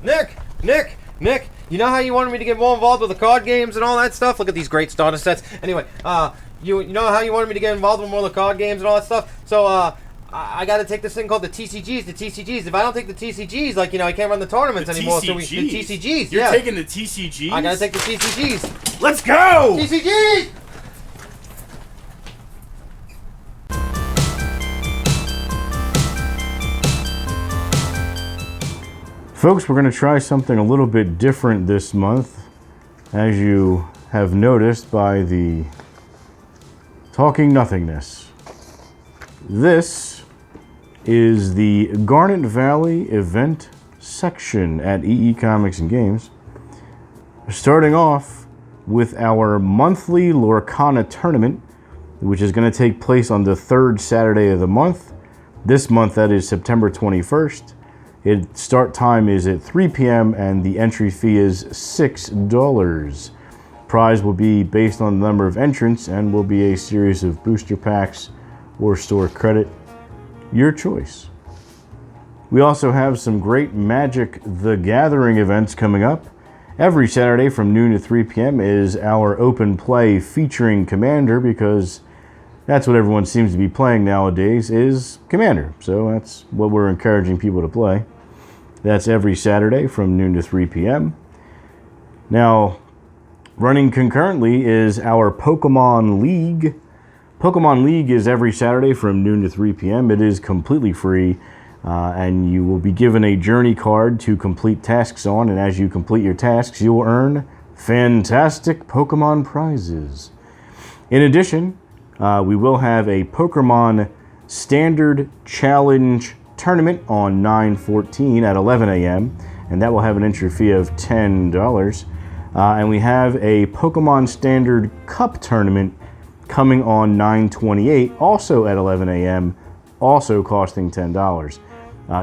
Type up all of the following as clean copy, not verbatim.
Nick, you know how you wanted me to get more involved with the card games and all that stuff? Look at these great starter sets. Anyway, you know how you wanted me to get involved with more of the card games and all that stuff? So, I gotta take this thing called the T.C.Gs. If I don't take the T.C.Gs, like, I can't run the tournaments anymore. So the T.C.Gs, You're taking the T.C.Gs? I gotta take the T.C.Gs. Let's go! T.C.Gs! Folks, we're going to try something a little bit different this month, as you have noticed by the talking nothingness. This is the Garnet Valley event section at EE Comics and Games. Starting off with our monthly Lorcana tournament, which is going to take place on the third Saturday of the month. This month, that is September 21st. Its start time is at 3 p.m. and the entry fee is $6. Prize will be based on the number of entrants and will be a series of booster packs or store credit, your choice. We also have some great Magic the Gathering events coming up. Every Saturday from noon to 3 p.m. is our open play featuring Commander, because that's what everyone seems to be playing nowadays, is Commander. So that's what we're encouraging people to play. That's every Saturday from noon to 3 p.m. Now, running concurrently is our Pokémon League. Pokémon League is every Saturday from noon to 3 p.m. It is completely free, and you will be given a journey card to complete tasks on, and as you complete your tasks, you will earn fantastic Pokémon prizes. In addition, we will have a Pokémon Standard Challenge Tournament on 9/14 at 11 a.m. and that will have an entry fee of $10. And we have a Pokémon Standard Cup Tournament coming on 9/28, also at 11 a.m., also costing $10.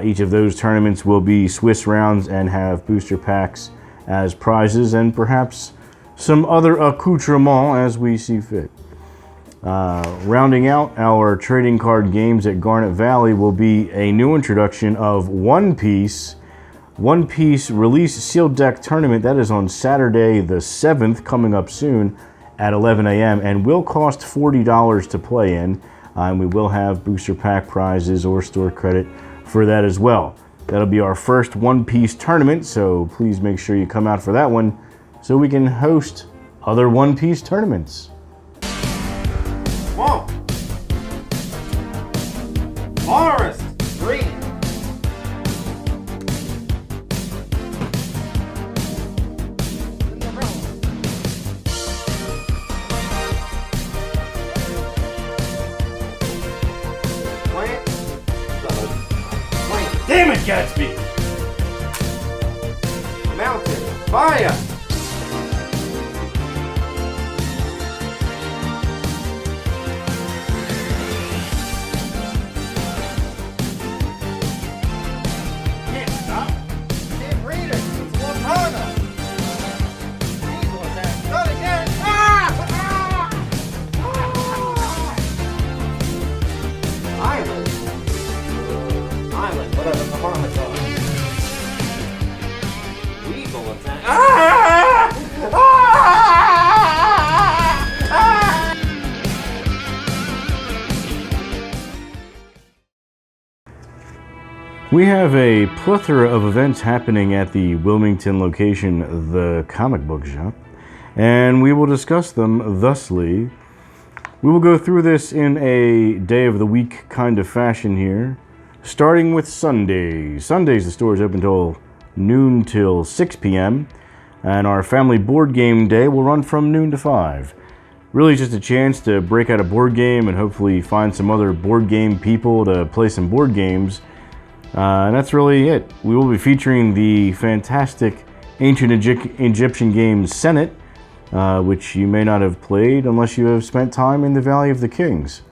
Each of those tournaments will be Swiss rounds and have booster packs as prizes and perhaps some other accoutrement as we see fit. Rounding out our trading card games at Garnet Valley will be a new introduction of One Piece Release Sealed Deck Tournament. That is on Saturday the 7th, coming up soon at 11 a.m. and will cost $40 to play in. And we will have booster pack prizes or store credit for that as well. That'll be our first One Piece tournament, so please make sure you come out for that one so we can host other One Piece tournaments. Whoa! Forest! Green! Plant! Damn it, Gatsby! Mountain! Fire! Weasel Attacks. We have a plethora of events happening at the Wilmington location, the comic book shop, and we will discuss them thusly. We will go through this in a day of the week kind of fashion here, starting with Sundays. Sundays, the store is open till noon till 6 p.m., and our family board game day will run from noon to 5. Really just a chance to break out a board game and hopefully find some other board game people to play some board games. And that's really it. We will be featuring the fantastic ancient Egyptian game Senet, which you may not have played unless you have spent time in the Valley of the Kings.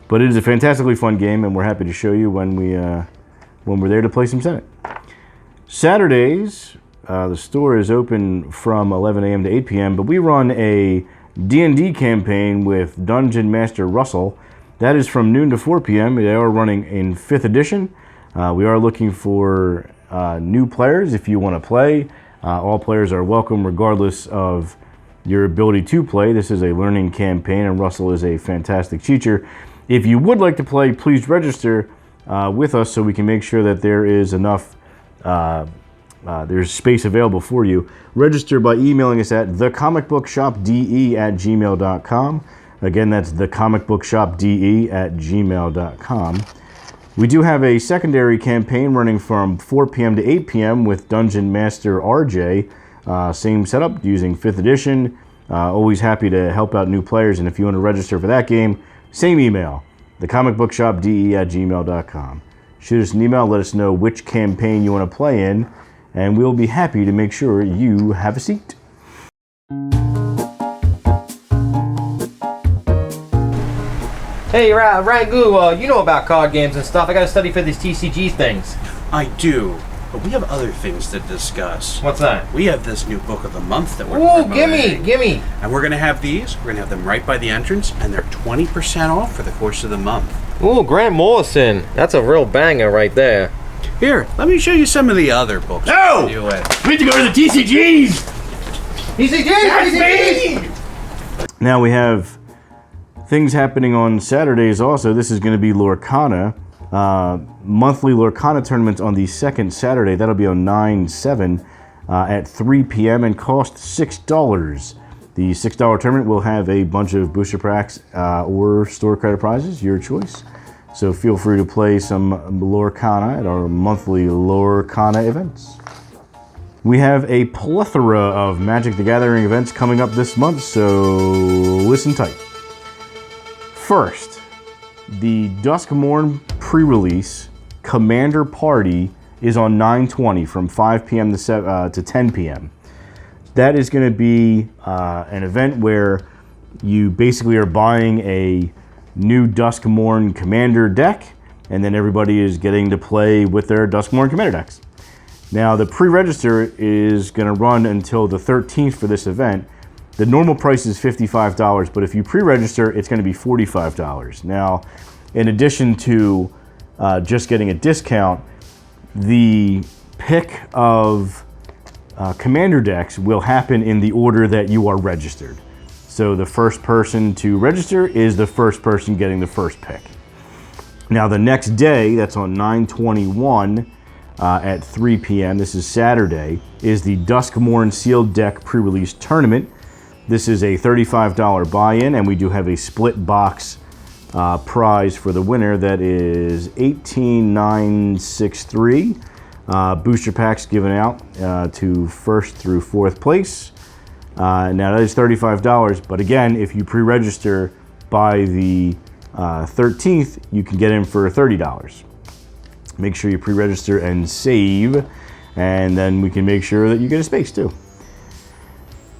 But it is a fantastically fun game, and we're happy to show you when we're there to play some Senet. Saturdays, the store is open from 11 a.m. to 8 p.m., but we run a D&D campaign with Dungeon Master Russell. That is from noon to 4 p.m. They are running in 5th edition. We are looking for new players if you want to play. All players are welcome regardless of your ability to play. This is a learning campaign, and Russell is a fantastic teacher. If you would like to play, please register with us so we can make sure that there is enough, there's space available for you. Register by emailing us at thecomicbookshopde@gmail.com. Again, that's thecomicbookshopde@gmail.com. We do have a secondary campaign running from 4 p.m. to 8 p.m. with Dungeon Master RJ. Same setup, using 5th edition. Always happy to help out new players, and if you want to register for that game, same email, thecomicbookshopde@gmail.com. Shoot us an email, let us know which campaign you want to play in, and we'll be happy to make sure you have a seat. Hey, Rangu, you know about card games and stuff. I gotta study for these TCG things. I do, but we have other things to discuss. What's that? We have this new book of the month that we're Ooh, promoting. gimme! And we're going to have these. We're going to have them right by the entrance, and they're 20% off for the course of the month. Ooh, Grant Morrison. That's a real banger right there. Here, let me show you some of the other books. No! You, We need to go to the TCGs! TCG! Now we have things happening on Saturdays also. This is going to be Lorcana. Monthly Lorcana tournaments on the second Saturday. That'll be on 9/7 at 3 p.m. and cost $6. The $6 tournament will have a bunch of booster packs or store credit prizes, your choice. So feel free to play some Lorcana at our monthly Lorcana events. We have a plethora of Magic the Gathering events coming up this month, so listen tight. First, the Duskmorn pre-release Commander Party is on 9/20 from 5 p.m. to 10 p.m. That is going to be an event where you basically are buying a new Duskmorn Commander deck, and then everybody is getting to play with their Duskmorn Commander decks. Now, the pre-register is going to run until the 13th for this event. The normal price is $55, but if you pre-register, it's going to be $45. Now, in addition to just getting a discount, the pick of commander decks will happen in the order that you are registered. So the first person to register is the first person getting the first pick. Now, the next day, that's on 9/21 at 3 p.m., this is Saturday, is the Duskmorn Sealed Deck pre-release tournament. This is a $35 buy-in, and we do have a split box prize for the winner that is 18963 booster packs given out to first through fourth place. Now that is $35, but again, if you pre-register by the 13th, you can get in for $30. Make sure you pre-register and save, and then we can make sure that you get a space too.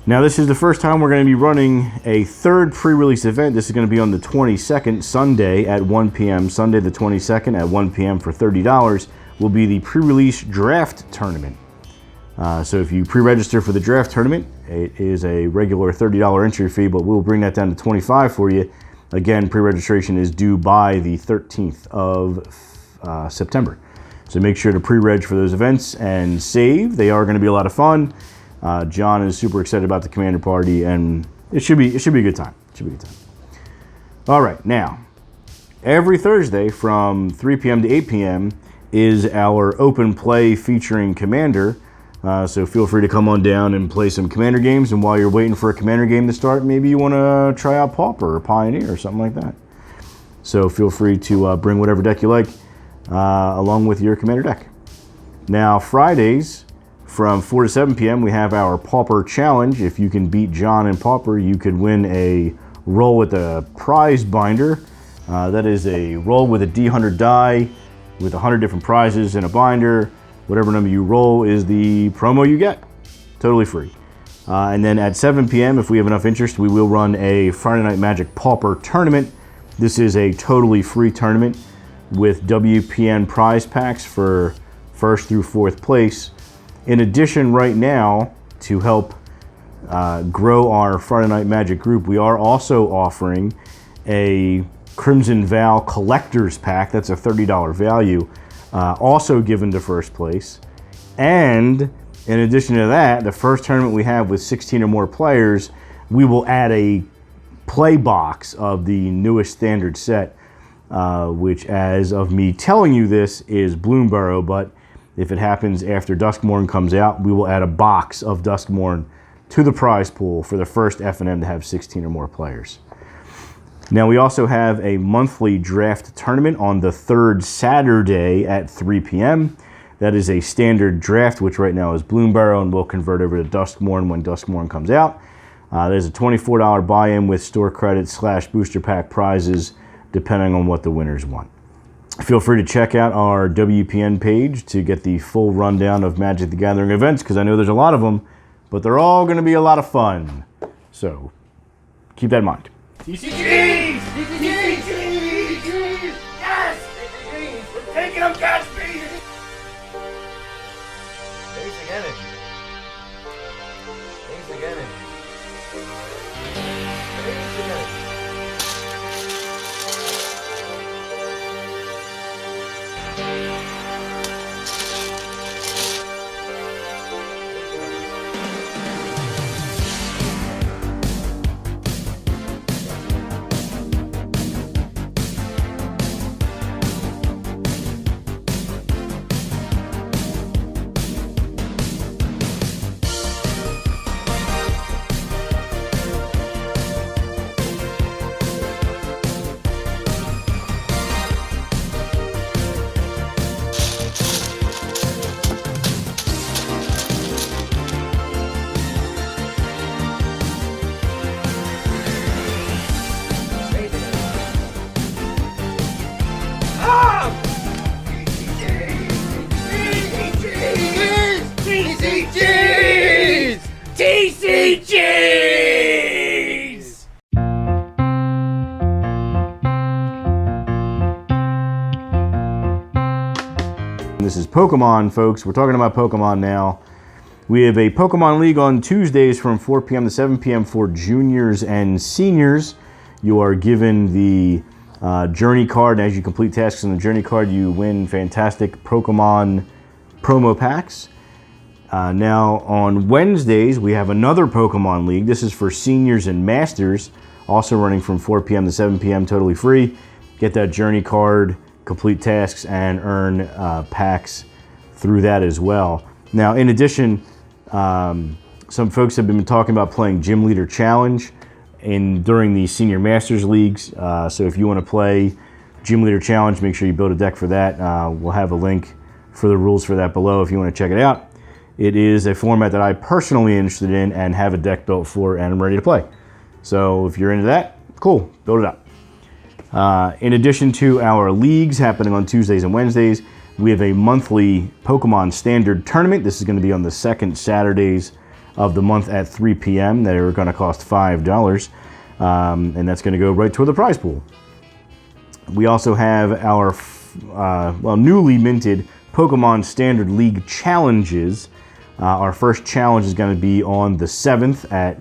Now, this is the first time we're going to be running a third pre-release event. This is going to be on the 22nd, Sunday at 1 p.m. Sunday the 22nd at 1 p.m. for $30 will be the pre-release draft tournament. So if you pre-register for the draft tournament, it is a regular $30 entry fee, but we'll bring that down to $25 for you. Again, pre-registration is due by the 13th of September. So make sure to pre-reg for those events and save. They are going to be a lot of fun. John is super excited about the Commander Party, and it should be a good time. All right, now, every Thursday from 3 p.m. to 8 p.m. is our open play featuring Commander. So feel free to come on down and play some Commander games, and while you're waiting for a Commander game to start, maybe you want to try out Pauper or Pioneer or something like that. So feel free to bring whatever deck you like along with your Commander deck. Now, Fridays from 4 to 7 p.m. we have our Pauper Challenge. If you can beat John in Pauper, you could win a roll with a prize binder. That is a roll with a D100 die with 100 different prizes in a binder. Whatever number you roll is the promo you get. Totally free. And then at 7 p.m., if we have enough interest, we will run a Friday Night Magic Pauper Tournament. This is a totally free tournament with WPN prize packs for first through fourth place. In addition, right now, to help grow our Friday Night Magic group, we are also offering a Crimson Vow Collector's Pack. That's a $30 value, also given to first place. And in addition to that, the first tournament we have with 16 or more players, we will add a play box of the newest standard set, which, as of me telling you this, is Bloomburrow, but if it happens after Duskmorn comes out, we will add a box of Duskmorn to the prize pool for the first F&M to have 16 or more players. Now, we also have a monthly draft tournament on the third Saturday at 3 p.m. That is a standard draft, which right now is Bloomburrow, and we'll convert over to Duskmorn when Duskmorn comes out. There's a $24 buy-in with store credits / booster pack prizes, depending on what the winners want. Feel free to check out our WPN page to get the full rundown of Magic the Gathering events, because I know there's a lot of them, but they're all going to be a lot of fun. So, keep that in mind. T.C.G! T.C.G! Yes! We're taking them, Gatsby! Basic energy. Basic energy. Basic energy. T.C.G's! This is Pokemon, folks. We're talking about Pokemon now. We have a Pokemon League on Tuesdays from 4 p.m. to 7 p.m. for juniors and seniors. You are given the Journey card, and as you complete tasks on the Journey card, you win fantastic Pokemon promo packs. Now, on Wednesdays, we have another Pokemon League. This is for seniors and masters, also running from 4 p.m. to 7 p.m. totally free. Get that Journey card, complete tasks, and earn packs through that as well. Now, in addition, some folks have been talking about playing Gym Leader Challenge during the Senior Masters Leagues. So if you want to play Gym Leader Challenge, make sure you build a deck for that. We'll have a link for the rules for that below if you want to check it out. It is a format that I personally am interested in and have a deck built for, and I'm ready to play. So if you're into that, cool, build it up. In addition to our leagues happening on Tuesdays and Wednesdays, we have a monthly Pokemon Standard Tournament. This is going to be on the second Saturdays of the month at 3 p.m. They're going to cost $5, and that's going to go right toward the prize pool. We also have our newly minted Pokemon Standard League Challenges. Our first challenge is going to be on the 7th at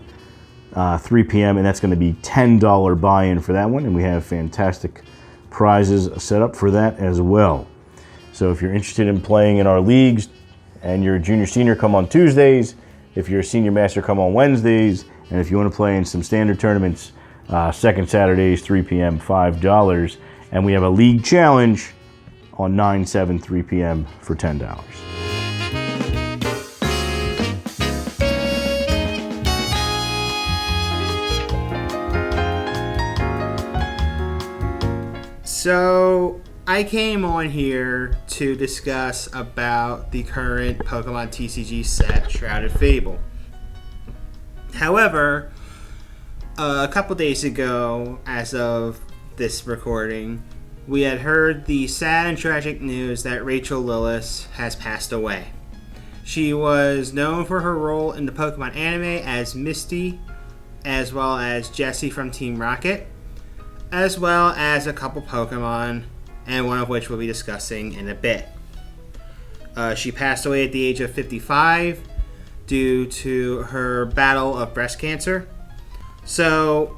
3 p.m. and that's going to be $10 buy-in for that one, and we have fantastic prizes set up for that as well. So if you're interested in playing in our leagues and you're a junior senior, come on Tuesdays. If you're a senior master, come on Wednesdays. And if you want to play in some standard tournaments, second Saturdays, 3 p.m., $5. And we have a league challenge on 9/7, 3 p.m. for $10. So I came on here to discuss about the current Pokemon TCG set, Shrouded Fable. However, a couple days ago, as of this recording, we had heard the sad and tragic news that Rachel Lillis has passed away. She was known for her role in the Pokemon anime as Misty, as well as Jessie from Team Rocket, as well as a couple Pokemon, and one of which we'll be discussing in a bit. She passed away at the age of 55 due to her battle of breast cancer. So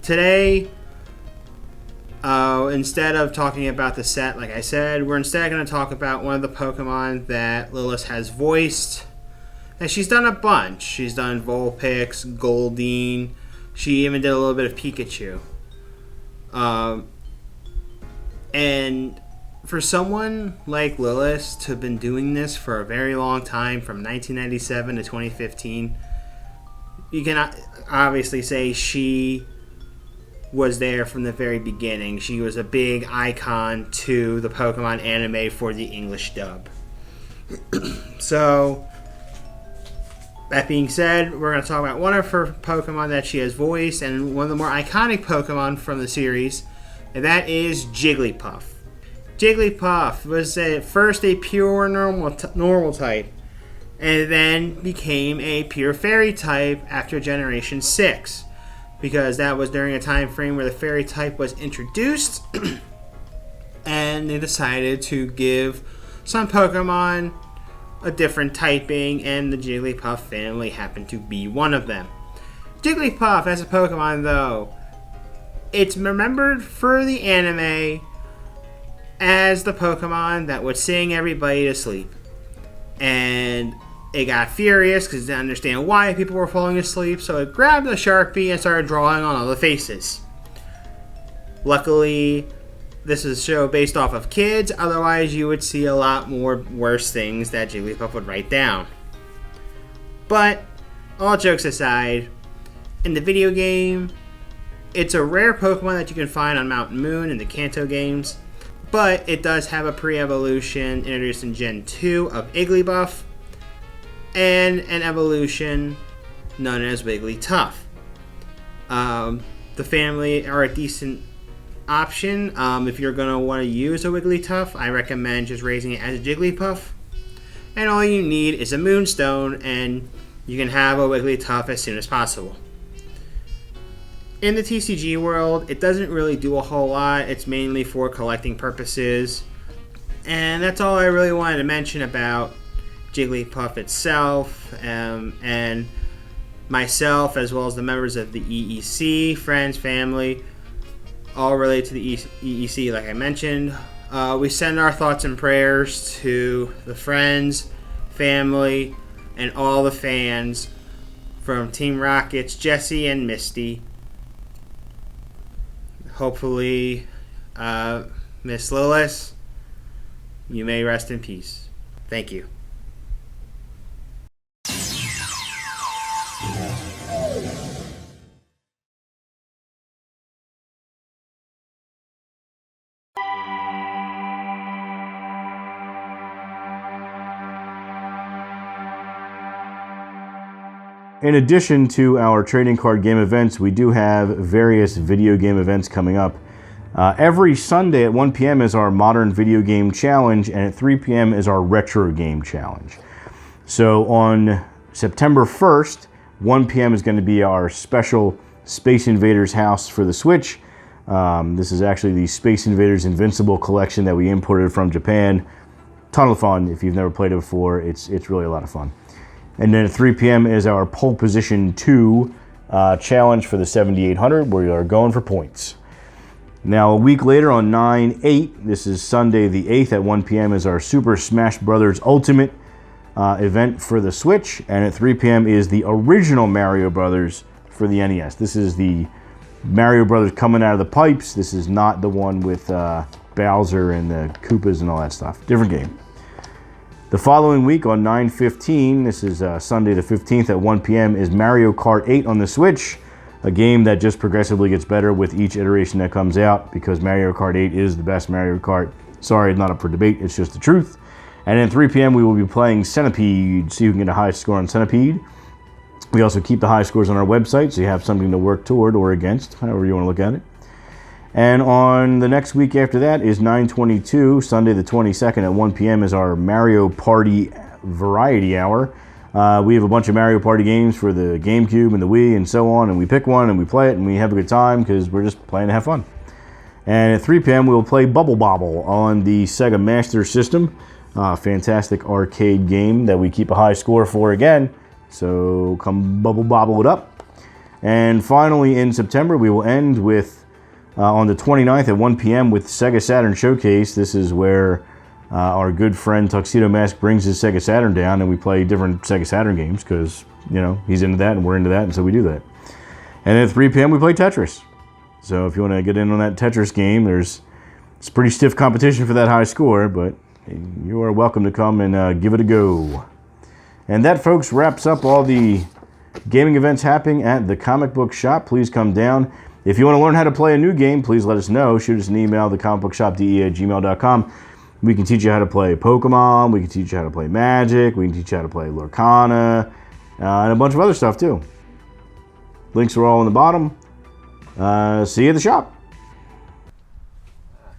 today Instead of talking about the set, like I said, we're instead going to talk about one of the Pokemon that Lilith has voiced. And she's done a bunch. She's done Vulpix, Goldeen. She even did a little bit of Pikachu. And for someone like Lilith to have been doing this for a very long time, from 1997 to 2015, you can obviously say she was there from the very beginning. She was a big icon to the Pokemon anime for the English dub. So, that being said, we're going to talk about one of her Pokemon that she has voiced, and one of the more iconic Pokemon from the series, and that is Jigglypuff. Jigglypuff was at first a pure normal type, and then became a pure fairy type after Generation 6. Because that was during a time frame where the fairy type was introduced, and they decided to give some Pokemon a different typing, and the Jigglypuff family happened to be one of them. Jigglypuff as a Pokemon, though, it's remembered for the anime as the Pokemon that would sing everybody to sleep. And it got furious because it didn't understand why people were falling asleep, so it grabbed a Sharpie and started drawing on all the faces. Luckily, this is a show based off of kids, otherwise you would see a lot more worse things that Jigglypuff would write down. But, all jokes aside, in the video game, it's a rare Pokemon that you can find on Mountain Moon in the Kanto games, but it does have a pre-evolution introduced in Gen 2 of Igglybuff, and an evolution known as Wigglytuff. The family are a decent option. If you're going to want to use a Wigglytuff, I recommend just raising it as a Jigglypuff. And all you need is a Moonstone, and you can have a Wigglytuff as soon as possible. In the T.C.G world, it doesn't really do a whole lot. It's mainly for collecting purposes. And that's all I really wanted to mention about Jigglypuff itself, and myself, as well as the members of the EEC, friends, family, all related to the EEC, like I mentioned. We send our thoughts and prayers to the friends, family, and all the fans from Team Rocket's Jesse and Misty. Hopefully, Miss Lilith, you may rest in peace. Thank you. In addition to our trading card game events, we do have various video game events coming up. Every Sunday at 1 p.m. is our Modern Video Game Challenge, and at 3 p.m. is our Retro Game Challenge. So on September 1st, 1 p.m. is going to be our special Space Invaders house for the Switch. This is actually the Space Invaders Invincible collection that we imported from Japan. Ton of fun. If you've never played it before, it's really a lot of fun. And then at 3 p.m. is our Pole Position 2 challenge for the 7800, where we are going for points. Now, a week later on 9/8, this is Sunday the 8th at 1 p.m. is our Super Smash Bros. Ultimate event for the Switch. And at 3 p.m. is the original Mario Brothers for the NES. This is the Mario Brothers coming out of the pipes. This is not the one with Bowser and the Koopas and all that stuff. Different game. The following week on 9/15, this is Sunday the 15th at 1 p.m., is Mario Kart 8 on the Switch, a game that just progressively gets better with each iteration that comes out, because Mario Kart 8 is the best Mario Kart. Sorry, it's not up for debate, it's just the truth. And at 3 p.m. we will be playing Centipede, so you can get a high score on Centipede. We also keep the high scores on our website, so you have something to work toward or against, however you want to look at it. And on the next week after that is 9/22, Sunday the 22nd at 1 p.m. is our Mario Party Variety Hour. We have a bunch of Mario Party games for the GameCube and the Wii and so on, and we pick one and we play it and we have a good time because we're just playing to have fun. And at 3 p.m. we will play Bubble Bobble on the Sega Master System. Fantastic arcade game that we keep a high score for again, so come Bubble Bobble it up. And finally in September we will end with on the 29th at 1 p.m. with Sega Saturn Showcase. This is where our good friend Tuxedo Mask brings his Sega Saturn down, and we play different Sega Saturn games because, you know, he's into that and we're into that, and so we do that. And at 3 p.m. we play Tetris. So if you want to get in on that Tetris game, it's pretty stiff competition for that high score, but you are welcome to come and give it a go. And that, folks, wraps up all the gaming events happening at the comic book shop. Please come down. If you want to learn how to play a new game, please let us know. Shoot us an email, thecomicbookshopde@gmail.com. We can teach you how to play Pokemon. We can teach you how to play Magic. We can teach you how to play Lorcana. And a bunch of other stuff, too. Links are all in the bottom. See you at the shop.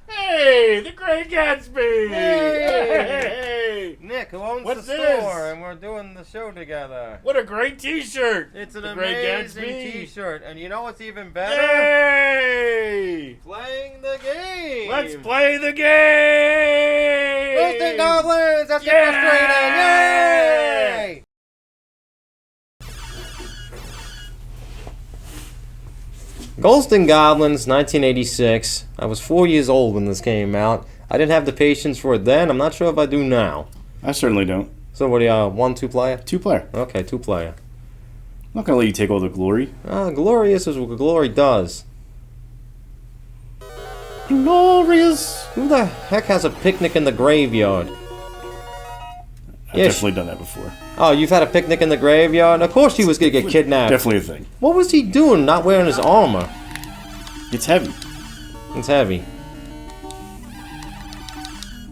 Hey, the Great Gatsby! Hey! Hey! Nick, who owns What's the this? store, and we're doing the show together. What a great T-shirt! It's an The Great amazing Gatsby. T-shirt, and you know what's even better? Yay! Playing the game. Let's play the game! Ghosts and Goblins. Let's Yeah! get frustrated! Yay! Ghosts and Goblins, 1986. I was 4 years old when this came out. I didn't have the patience for it then. I'm not sure if I do now. I certainly don't. So what are you, 1, 2 player? 2-player. Okay, 2 player. I'm not going to let you take all the glory. Glorious is what glory does. Glorious! Who the heck has a picnic in the graveyard? I've Yeah, definitely done that before. Oh, you've had a picnic in the graveyard? Of course he was gonna get kidnapped. Definitely a thing. What was he doing not wearing his armor? It's heavy. It's heavy.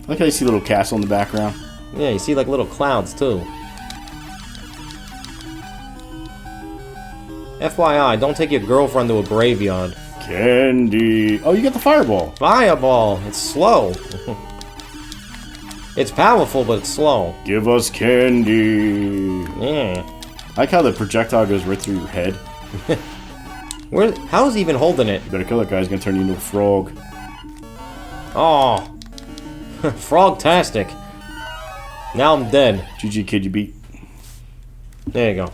I like how you see a little castle in the background. Yeah, you see like little clouds too. FYI, don't take your girlfriend to a graveyard. Candy. Oh, you got the fireball. Fireball. It's slow. It's powerful, but it's slow. Give us candy. Yeah. I like how the projectile goes right through your head. How is he even holding it? You better kill that guy. He's going to turn you into a frog. Oh. Frogtastic. Now I'm dead. GG, kid, you beat. There you go.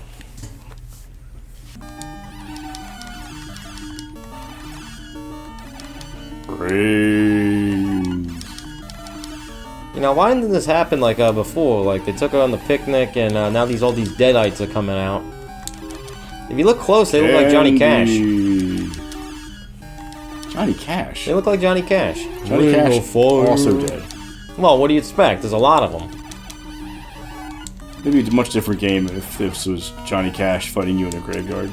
Praise. You know, why didn't this happen like before? Like, they took her on the picnic, and now all these deadites are coming out. If you look close, they look like Johnny Cash. Johnny Cash? They look like Johnny Cash. Johnny Cash also dead. Well, what do you expect? There's a lot of them. Maybe it's a much different game if this was Johnny Cash fighting you in a graveyard.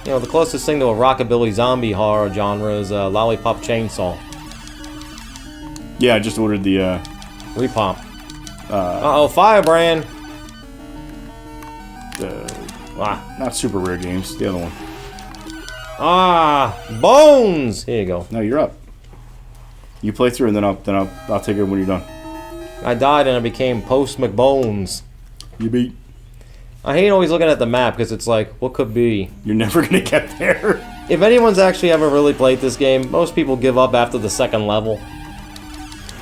You know, the closest thing to a rockabilly zombie horror genre is Lollipop Chainsaw. Yeah, I just ordered the, Repop. Uh-oh, Firebrand! not super rare games, the other one. Bones! Here you go. No, you're up. You play through and then I'll take it when you're done. I died and I became Post McBones. You beat. I hate always looking at the map because it's like, what could be? You're never gonna get there. If anyone's actually ever really played this game, most people give up after the second level.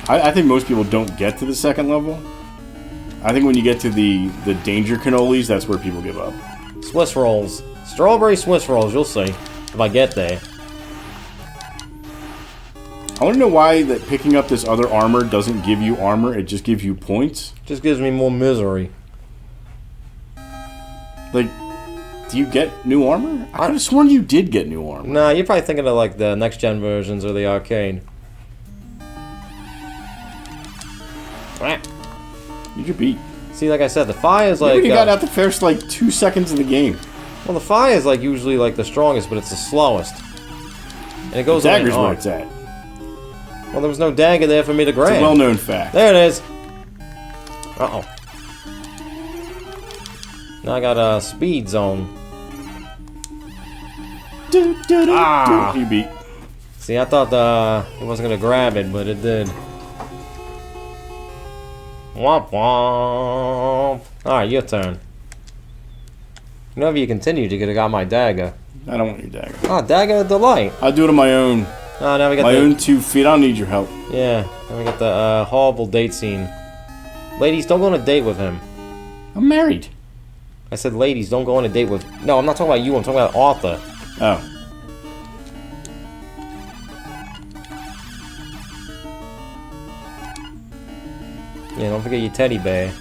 I think most people don't get to the second level. I think when you get to the danger cannolis, that's where people give up. Swiss rolls. Strawberry Swiss rolls, you'll see. If I get there. I want to know why that picking up this other armor doesn't give you armor, it just gives you points. Just gives me more misery. Like, do you get new armor? I could have sworn you did get new armor. Nah, you're probably thinking of like the next-gen versions or the arcade. You beat. See, like I said, the fire is You like... already got out the first, like, 2 seconds of the game. Well, the fire is like usually like the strongest, but it's the slowest. And it goes The away dagger's in where arc. it's at. Well, there was no dagger there for me to grab. It's a well-known fact. There it is. Uh-oh. Now I got a speed zone. Ah. You beat. See, I thought it wasn't going to grab it, but it did. Womp womp. Alright, your turn. You know, if you continue, you could have got my dagger. I don't want your dagger. Oh, dagger of delight. I'll do it on my own. Oh, now we got My own 2 feet. I don't need your help. Yeah, now we got the horrible date scene. Ladies, don't go on a date with him. I'm married. I said, ladies, don't go on a date with... No, I'm not talking about you. I'm talking about Arthur. Oh. Yeah, don't forget your teddy bear.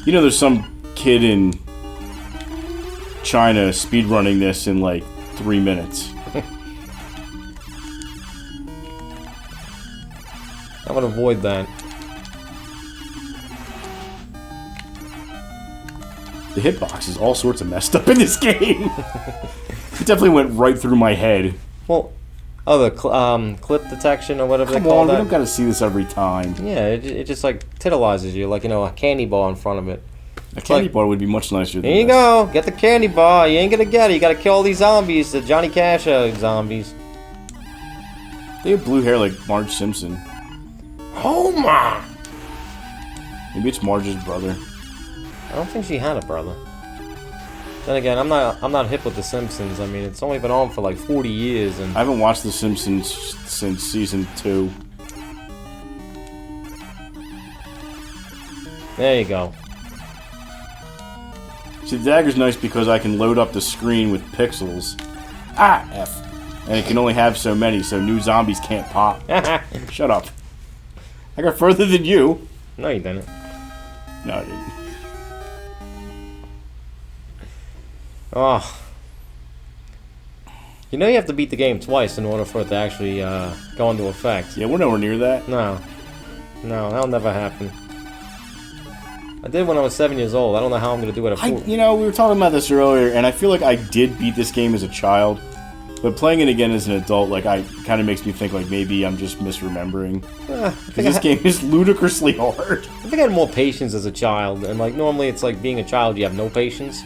You know, there's some kid in China speedrunning this in like 3 minutes. I would avoid that. The hitbox is all sorts of messed up in this game. It definitely went right through my head. Well, the clip detection or whatever Come they call on, that. we don't gotta see this every time. Yeah, it just like titillizes you, like, you know, a candy bar in front of it. A candy bar would be much nicer than Here you this. go, get the candy bar. You ain't gonna get it. You gotta kill all these zombies, the Johnny Cash zombies. They have blue hair like Marge Simpson. Homer! Maybe it's Marge's brother. I don't think she had a brother. Then again, I'm not hip with The Simpsons. I mean, it's only been on for like 40 years, and I haven't watched The Simpsons since season 2. there you go. See, the dagger's nice because I can load up the screen with pixels. Ah, F. And it can only have so many, so new zombies can't pop. Shut up. I got further than you. No, you didn't. No, I didn't. Oh. You know you have to beat the game twice in order for it to actually go into effect. Yeah, we're nowhere near that. No. No, that'll never happen. I did when I was 7 years old. I don't know how I'm going to do it at 4. You know, we were talking about this earlier, and I feel like I did beat this game as a child. But playing it again as an adult, like, kind of makes me think, like, maybe I'm just misremembering. Because this game is ludicrously hard. I think I had more patience as a child, and like normally it's like being a child you have no patience.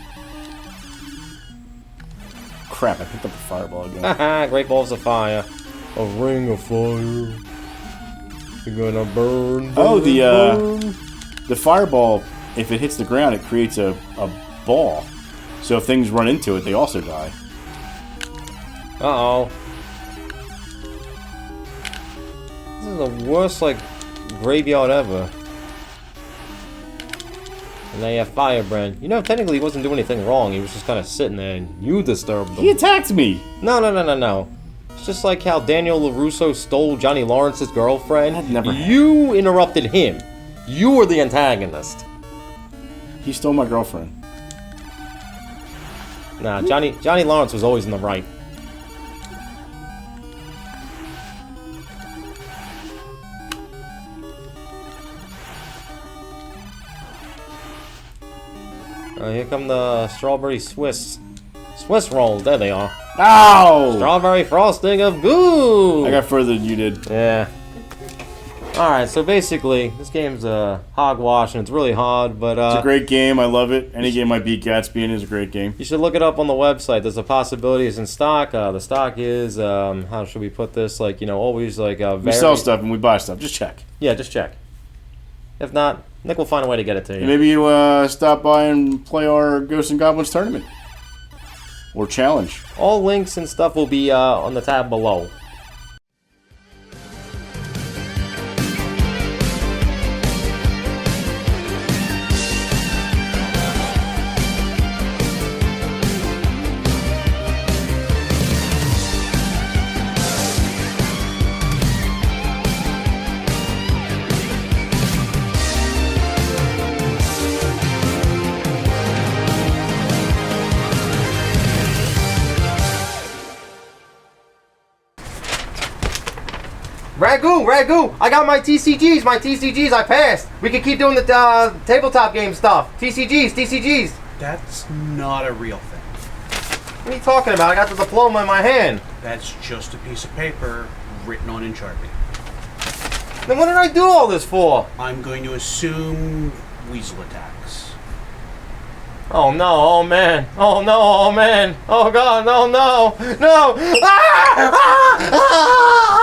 Crap, I picked up the fireball again. Haha, great balls of fire. A ring of fire. You're gonna burn. Oh, burn. the fireball, if it hits the ground, it creates a ball. So if things run into it, they also die. Uh-oh. This is the worst, like, graveyard ever. And now you have Firebrand. You know, technically he wasn't doing anything wrong. He was just kind of sitting there and you disturbed him. He attacked me! No. It's just like how Daniel LaRusso stole Johnny Lawrence's girlfriend. That never happened. You interrupted him. You were the antagonist. He stole my girlfriend. Nah, Johnny Lawrence was always in the right. Here come the strawberry Swiss rolls. There they are. Ow! Strawberry frosting of goo. I got further than you did. Yeah. Alright, so basically, this game's hogwash and it's really hard, but It's a great game. I love it. Any game might beat Gatsby and is a great game. you should look it up on the website. There's a possibility it's in stock. The stock is, how should we put this? Like, you know, always like We sell stuff and we buy stuff. Just check. Yeah, just check. If not, Nick will find a way to get it to you. Maybe you stop by and play our Ghosts and Goblins tournament. Or challenge. All links and stuff will be on the tab below. Ragu! I got my TCGs, I passed! We can keep doing the tabletop game stuff. TCGs! That's not a real thing. What are you talking about? I got the diploma in my hand. That's just a piece of paper written on in Sharpie. Then what did I do all this for? I'm going to assume Weasel Attacks. Oh no, oh man, oh no, oh man, oh god, no! Ah!